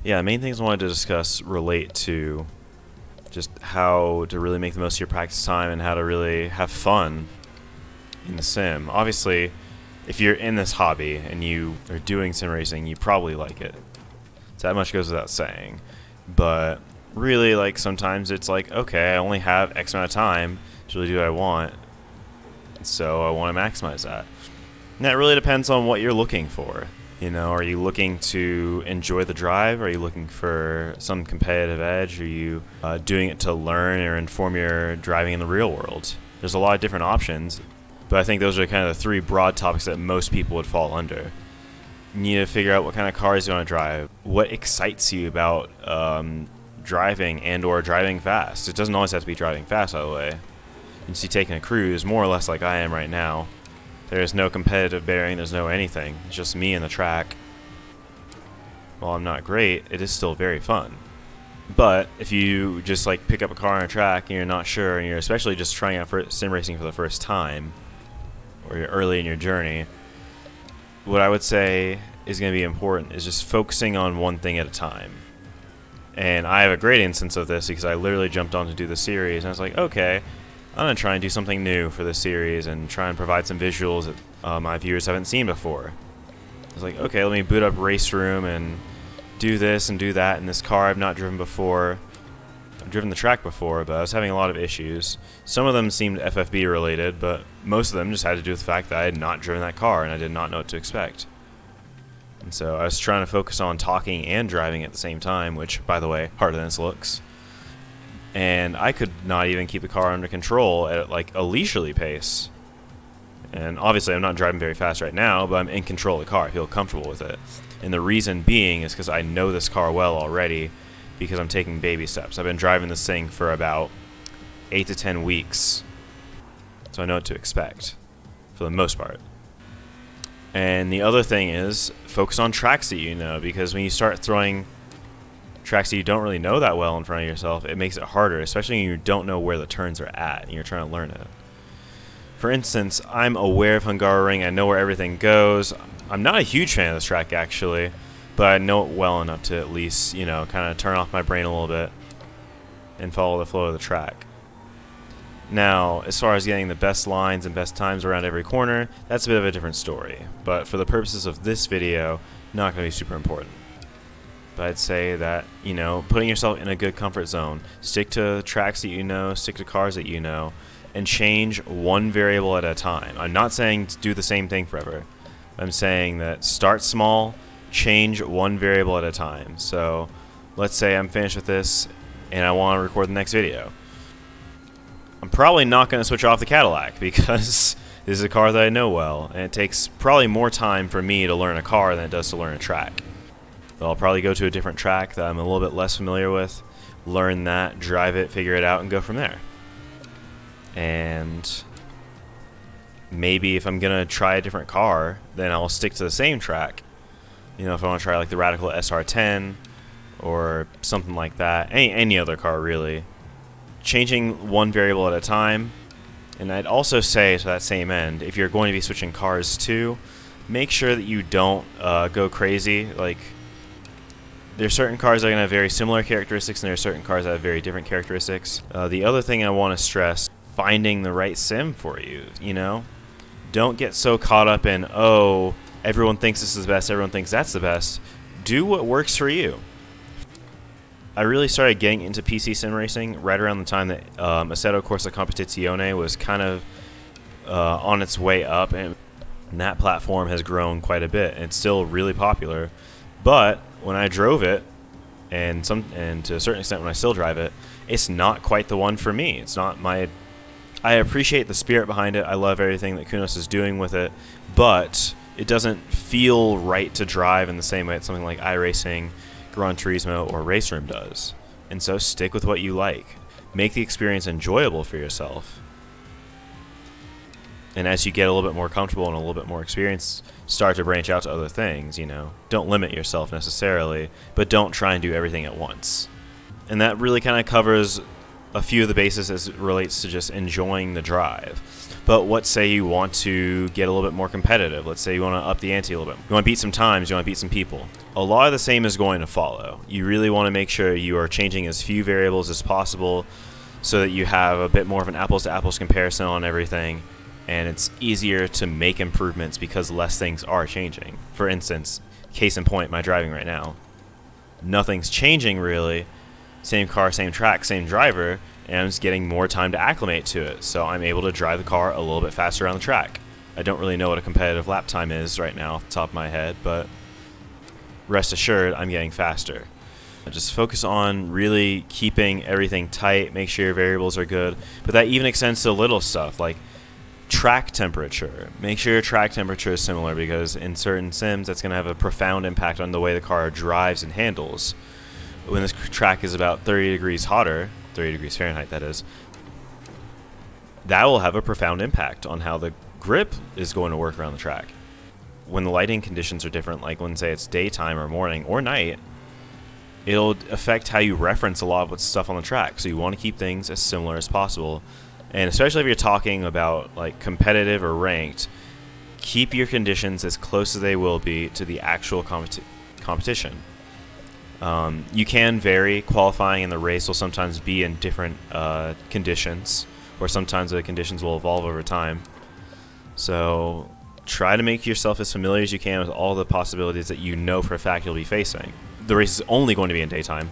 Yeah, main things I wanted to discuss relate to just how to really make the most of your practice time and how to really have fun in the sim. Obviously, if you're in this hobby and you are doing sim racing, you probably like it. So that much goes without saying. But really, like, sometimes it's like, okay, I only have X amount of time to really do what I want, so I want to maximize that. And that really depends on what you're looking for. You know, are you looking to enjoy the drive? Are you looking for some competitive edge? Are you doing it to learn or inform your driving in the real world? There's a lot of different options, but I think those are kind of the three broad topics that most people would fall under. You need to figure out what kind of cars you want to drive, what excites you about driving and or driving fast. It doesn't always have to be driving fast, by the way. You can see taking a cruise, more or less like I am right now. There's no competitive bearing, there's no anything. It's just me and the track. While I'm not great, it is still very fun. But if you just like pick up a car on a track and you're not sure, and you're especially just trying out for sim racing for the first time, or you're early in your journey, what I would say is going to be important is just focusing on one thing at a time. And I have a great instance of this because I literally jumped on to do the series and I was like, okay, I'm going to try and do something new for this series and try and provide some visuals that my viewers haven't seen before. I was like, okay, let me boot up Race Room and do this and do that in this car I've not driven before. I've driven the track before, but I was having a lot of issues. Some of them seemed FFB related, but most of them just had to do with the fact that I had not driven that car and I did not know what to expect. And so I was trying to focus on talking and driving at the same time, which, by the way, harder than it looks. And I could not even keep the car under control at like a leisurely pace. And obviously I'm not driving very fast right now, but I'm in control of the car. I feel comfortable with it. And the reason being is because I know this car well already, because I'm taking baby steps. I've been driving this thing for about 8 to 10 weeks. So I know what to expect, for the most part. And the other thing is, focus on tracks that you know, because when you start throwing tracks that you don't really know that well in front of yourself, it makes it harder, especially when you don't know where the turns are at and you're trying to learn it. For instance, I'm aware of Hungaroring, I know where everything goes. I'm not a huge fan of this track actually, but I know it well enough to at least, you know, kind of turn off my brain a little bit and follow the flow of the track. Now, as far as getting the best lines and best times around every corner, that's a bit of a different story, but for the purposes of this video, not going to be super important. But I'd say that, you know, putting yourself in a good comfort zone, stick to tracks that you know, stick to cars that you know, and change one variable at a time. I'm not saying to do the same thing forever. I'm saying that start small, change one variable at a time. So let's say I'm finished with this and I want to record the next video. I'm probably not going to switch off the Cadillac because this is a car that I know well, and it takes probably more time for me to learn a car than it does to learn a track. So I'll probably go to a different track that I'm a little bit less familiar with, learn that, drive it, figure it out, and go from there. And maybe if I'm going to try a different car, then I'll stick to the same track. You know, if I want to try like the Radical SR10 or something like that, any other car really. Changing one variable at a time. And I'd also say to that same end, if you're going to be switching cars too, make sure that you don't go crazy. Like, there are certain cars that are going to have very similar characteristics, and there are certain cars that have very different characteristics. The other thing I want to stress, finding the right sim for you, you know? Don't get so caught up in, oh, everyone thinks this is the best, everyone thinks that's the best. Do what works for you. I really started getting into PC sim racing right around the time that Assetto Corsa Competizione was kind of on its way up, and that platform has grown quite a bit. It's still really popular, but when I drove it, and to a certain extent when I still drive it, it's not quite the one for me. It's not my... I appreciate the spirit behind it. I love everything that Kunos is doing with it, but it doesn't feel right to drive in the same way that something like iRacing, Gran Turismo, or Race Room does. And so stick with what you like. Make the experience enjoyable for yourself. And as you get a little bit more comfortable and a little bit more experience, start to branch out to other things, you know. Don't limit yourself necessarily, but don't try and do everything at once. And that really kind of covers a few of the bases as it relates to just enjoying the drive. But what say you want to get a little bit more competitive? Let's say you want to up the ante a little bit. You want to beat some times, you want to beat some people. A lot of the same is going to follow. You really want to make sure you are changing as few variables as possible so that you have a bit more of an apples-to-apples comparison on everything, and it's easier to make improvements because less things are changing. For instance, case in point, my driving right now. Nothing's changing really. Same car, same track, same driver, and I'm just getting more time to acclimate to it. So I'm able to drive the car a little bit faster around the track. I don't really know what a competitive lap time is right now off the top of my head, but rest assured I'm getting faster. Just focus on really keeping everything tight, make sure your variables are good, but that even extends to little stuff like track temperature. Make sure your track temperature is similar because in certain sims that's going to have a profound impact on the way the car drives and handles. When this track is about 30 degrees hotter, 30 degrees Fahrenheit that is, that will have a profound impact on how the grip is going to work around the track. When the lighting conditions are different, like when say it's daytime or morning or night, it'll affect how you reference a lot of what's stuff on the track. So you want to keep things as similar as possible. And especially if you're talking about like competitive or ranked, keep your conditions as close as they will be to the actual competition. You can vary. Qualifying in the race will sometimes be in different conditions, or sometimes the conditions will evolve over time. So try to make yourself as familiar as you can with all the possibilities that you know for a fact you'll be facing. The race is only going to be in daytime.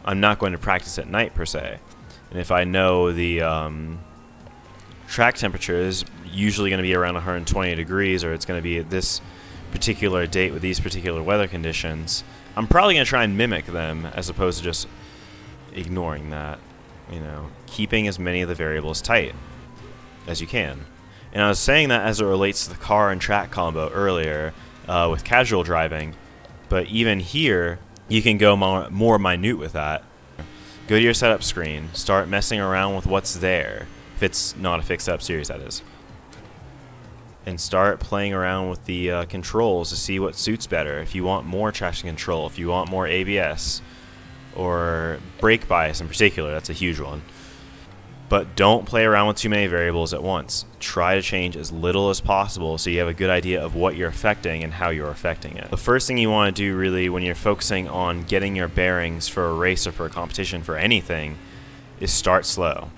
I'm not going to practice at night per se. And if I know the track temperature is usually going to be around 120 degrees, or it's going to be at this particular date with these particular weather conditions, I'm probably going to try and mimic them as opposed to just ignoring that. You know, keeping as many of the variables tight as you can. And I was saying that as it relates to the car and track combo earlier with casual driving, but even here you can go more minute with that. Go to your setup screen, start messing around with what's there, if it's not a fixed setup series that is, and start playing around with the controls to see what suits better. If you want more traction control, if you want more ABS, or brake bias in particular, that's a huge one. But don't play around with too many variables at once. Try to change as little as possible so you have a good idea of what you're affecting and how you're affecting it. The first thing you want to do really when you're focusing on getting your bearings for a race or for a competition for anything is start slow.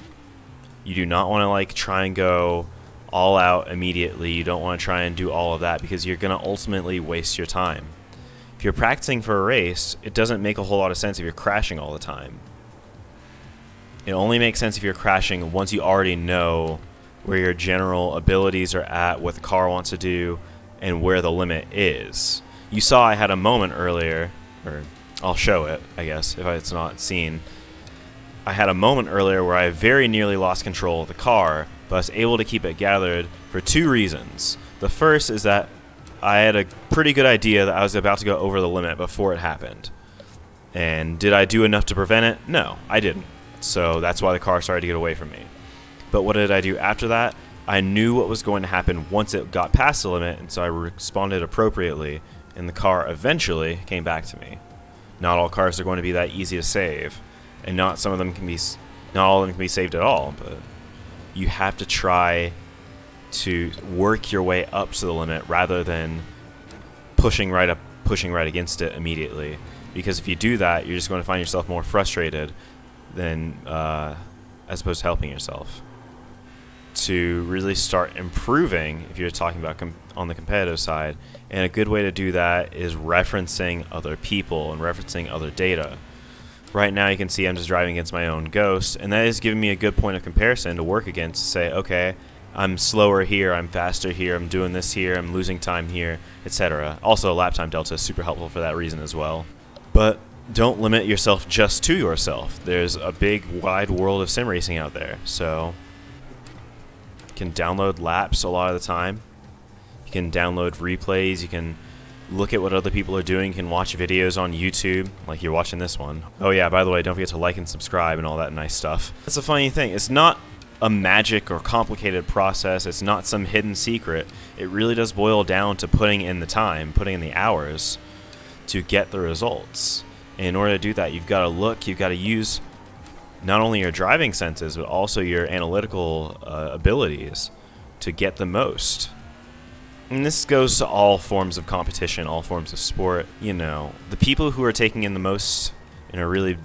You do not want to try and go all out immediately. You don't want to try and do all of that because you're going to ultimately waste your time. If you're practicing for a race, it doesn't make a whole lot of sense if you're crashing all the time. It only makes sense if you're crashing once you already know where your general abilities are at, what the car wants to do, and where the limit is. You saw I had a moment earlier, or I'll show it, I guess, if it's not seen. I had a moment earlier where I very nearly lost control of the car, but I was able to keep it gathered for two reasons. The first is that I had a pretty good idea that I was about to go over the limit before it happened. And did I do enough to prevent it? No, I didn't. So that's why the car started to get away from me. But what did I do after that? I knew what was going to happen once it got past the limit, and so I responded appropriately, and the car eventually came back to me. Not all cars are going to be that easy to save, and not all of them can be saved at all, but you have to try to work your way up to the limit rather than pushing right against it immediately. Because if you do that, you're just going to find yourself more frustrated than as opposed to helping yourself. To really start improving, if you're talking about on the competitive side, and a good way to do that is referencing other people and referencing other data. Right now you can see I'm just driving against my own Ghost, and that is giving me a good point of comparison to work against to say, okay, I'm slower here, I'm faster here, I'm doing this here, I'm losing time here, etc. Also, lap time delta is super helpful for that reason as well. But don't limit yourself just to yourself. There's a big, wide world of sim racing out there, so you can download laps a lot of the time. You can download replays, you can look at what other people are doing, you can watch videos on YouTube, like you're watching this one. Oh yeah, by the way, don't forget to like and subscribe and all that nice stuff. That's a funny thing. It's not a magic or complicated process. It's not some hidden secret. It really does boil down to putting in the time, putting in the hours to get the results. And in order to do that, you've got to look, you've got to use not only your driving senses, but also your analytical abilities to get the most. And this goes to all forms of competition, all forms of sport. You know, the people who are taking in the most and are really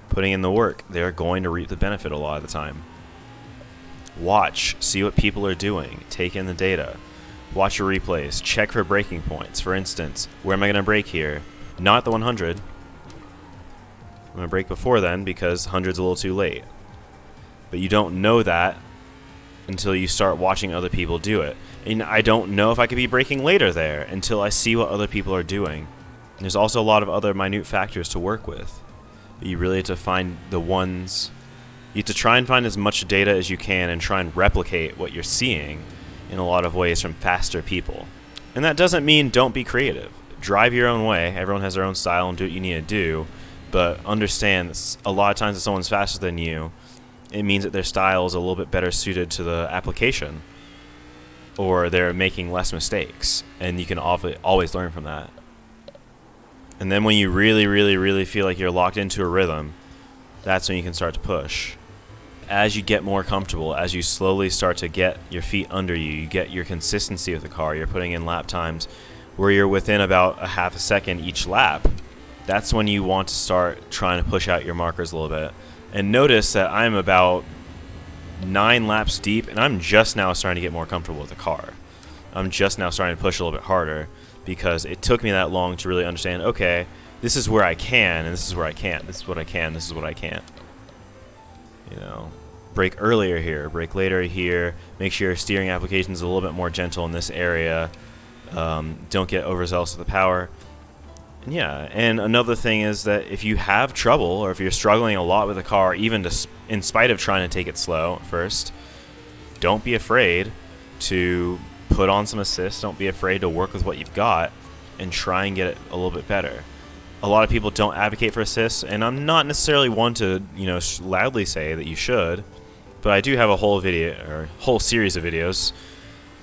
putting in the work, they're going to reap the benefit a lot of the time. Watch, see what people are doing, take in the data. Watch your replays, check for braking points. For instance, where am I going to brake here? Not the 100. I'm going to brake before then because 100's a little too late. But you don't know that until you start watching other people do it. And I don't know if I could be braking later there until I see what other people are doing. And there's also a lot of other minute factors to work with. But you really have to find the ones. You have to try and find as much data as you can and try and replicate what you're seeing in a lot of ways from faster people. And that doesn't mean don't be creative. Drive your own way. Everyone has their own style and do what you need to do. But understand that a lot of times if someone's faster than you, it means that their style is a little bit better suited to the application, or they're making less mistakes, and you can always learn from that. And then when you really feel like you're locked into a rhythm, that's when you can start to push. As you get more comfortable, as you slowly start to get your feet under you, you get your consistency with the car, you're putting in lap times where you're within about a half a second each lap, that's when you want to start trying to push out your markers a little bit. And notice that I'm about 9 laps deep, and I'm just now starting to get more comfortable with the car. I'm just now starting to push a little bit harder because it took me that long to really understand, okay, this is where I can, and this is where I can't. This is what I can, this is what I can't. You know, brake earlier here, brake later here. Make sure your steering application is a little bit more gentle in this area. Don't get overzealous with the power. And yeah, and another thing is that if you have trouble or if you're struggling a lot with the car, even in spite of trying to take it slow at first, don't be afraid to put on some assists. Don't be afraid to work with what you've got and try and get it a little bit better. A lot of people don't advocate for assists, and I'm not necessarily one to, loudly say that you should, but I do have a whole video or whole series of videos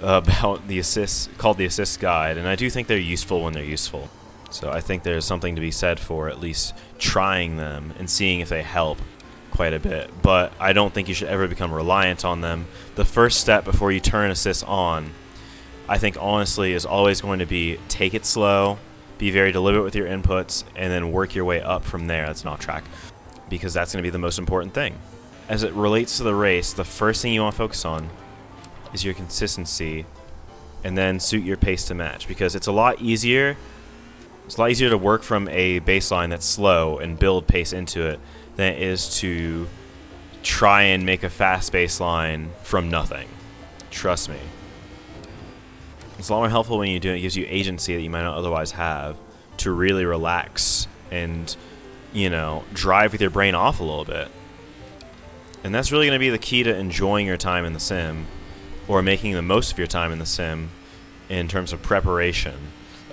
about the assists called the Assist Guide, and I do think they're useful when they're useful. So I think there's something to be said for at least trying them and seeing if they help quite a bit. But I don't think you should ever become reliant on them. The first step before you turn assists on, I think honestly, is always going to be take it slow, be very deliberate with your inputs, and then work your way up from there. That's an off track, because that's going to be the most important thing. As it relates to the race, the first thing you want to focus on is your consistency, and then suit your pace to match, because it's a lot easier. It's a lot easier to work from a baseline that's slow and build pace into it than it is to try and make a fast baseline from nothing. Trust me. It's a lot more helpful when you do it. It gives you agency that you might not otherwise have to really relax and, drive with your brain off a little bit. And that's really going to be the key to enjoying your time in the sim, or making the most of your time in the sim in terms of preparation.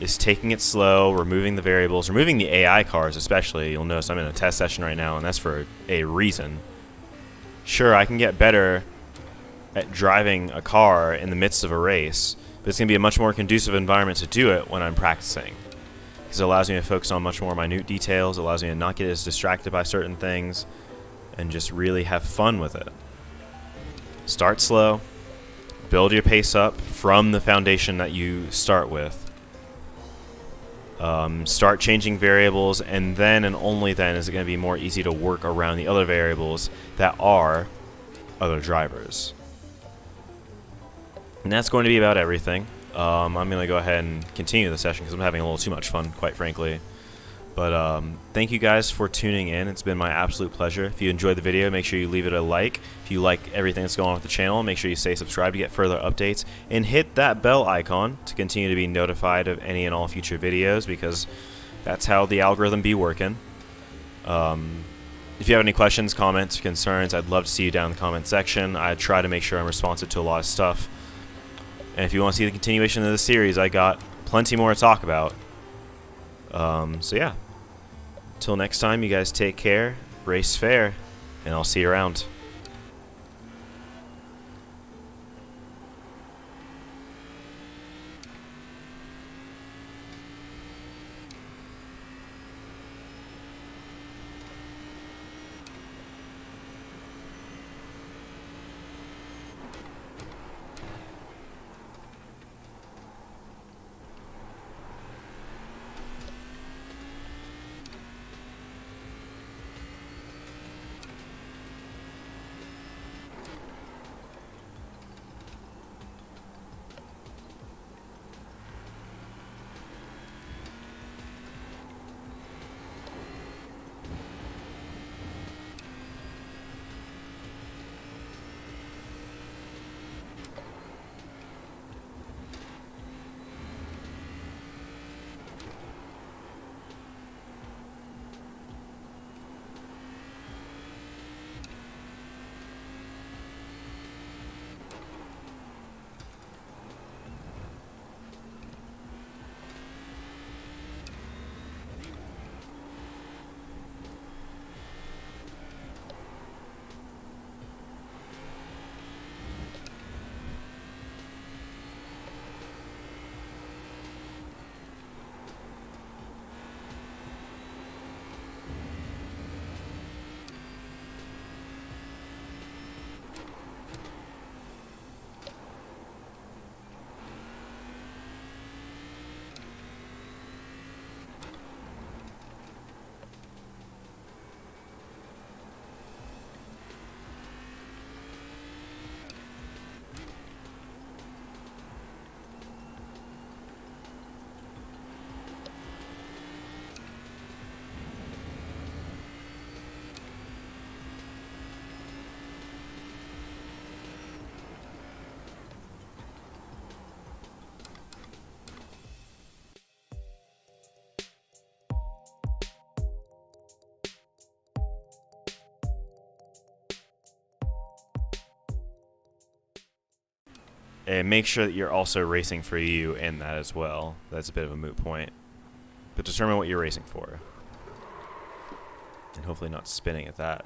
Is taking it slow, removing the variables, removing the AI cars especially. You'll notice I'm in a test session right now, and that's for a reason. Sure, I can get better at driving a car in the midst of a race, but it's going to be a much more conducive environment to do it when I'm practicing, because it allows me to focus on much more minute details, it allows me to not get as distracted by certain things, and just really have fun with it. Start slow, build your pace up from the foundation that you start with. Start changing variables, and then and only then is it going to be more easy to work around the other variables that are other drivers. And that's going to be about everything. I'm going to go ahead and continue the session because I'm having a little too much fun, quite frankly. But thank you guys for tuning in. It's been my absolute pleasure. If you enjoyed the video, make sure you leave it a like. If you like everything that's going on with the channel, make sure you stay subscribed to get further updates. And hit that bell icon to continue to be notified of any and all future videos, because that's how the algorithm be working. If you have any questions, comments, concerns, I'd love to see you down in the comment section. I try to make sure I'm responsive to a lot of stuff. And if you want to see the continuation of the series, I got plenty more to talk about. So yeah. Till next time, you guys take care, race fair, and I'll see you around. And make sure that you're also racing for you in that as well. That's a bit of a moot point. But determine what you're racing for. And hopefully not spinning at that.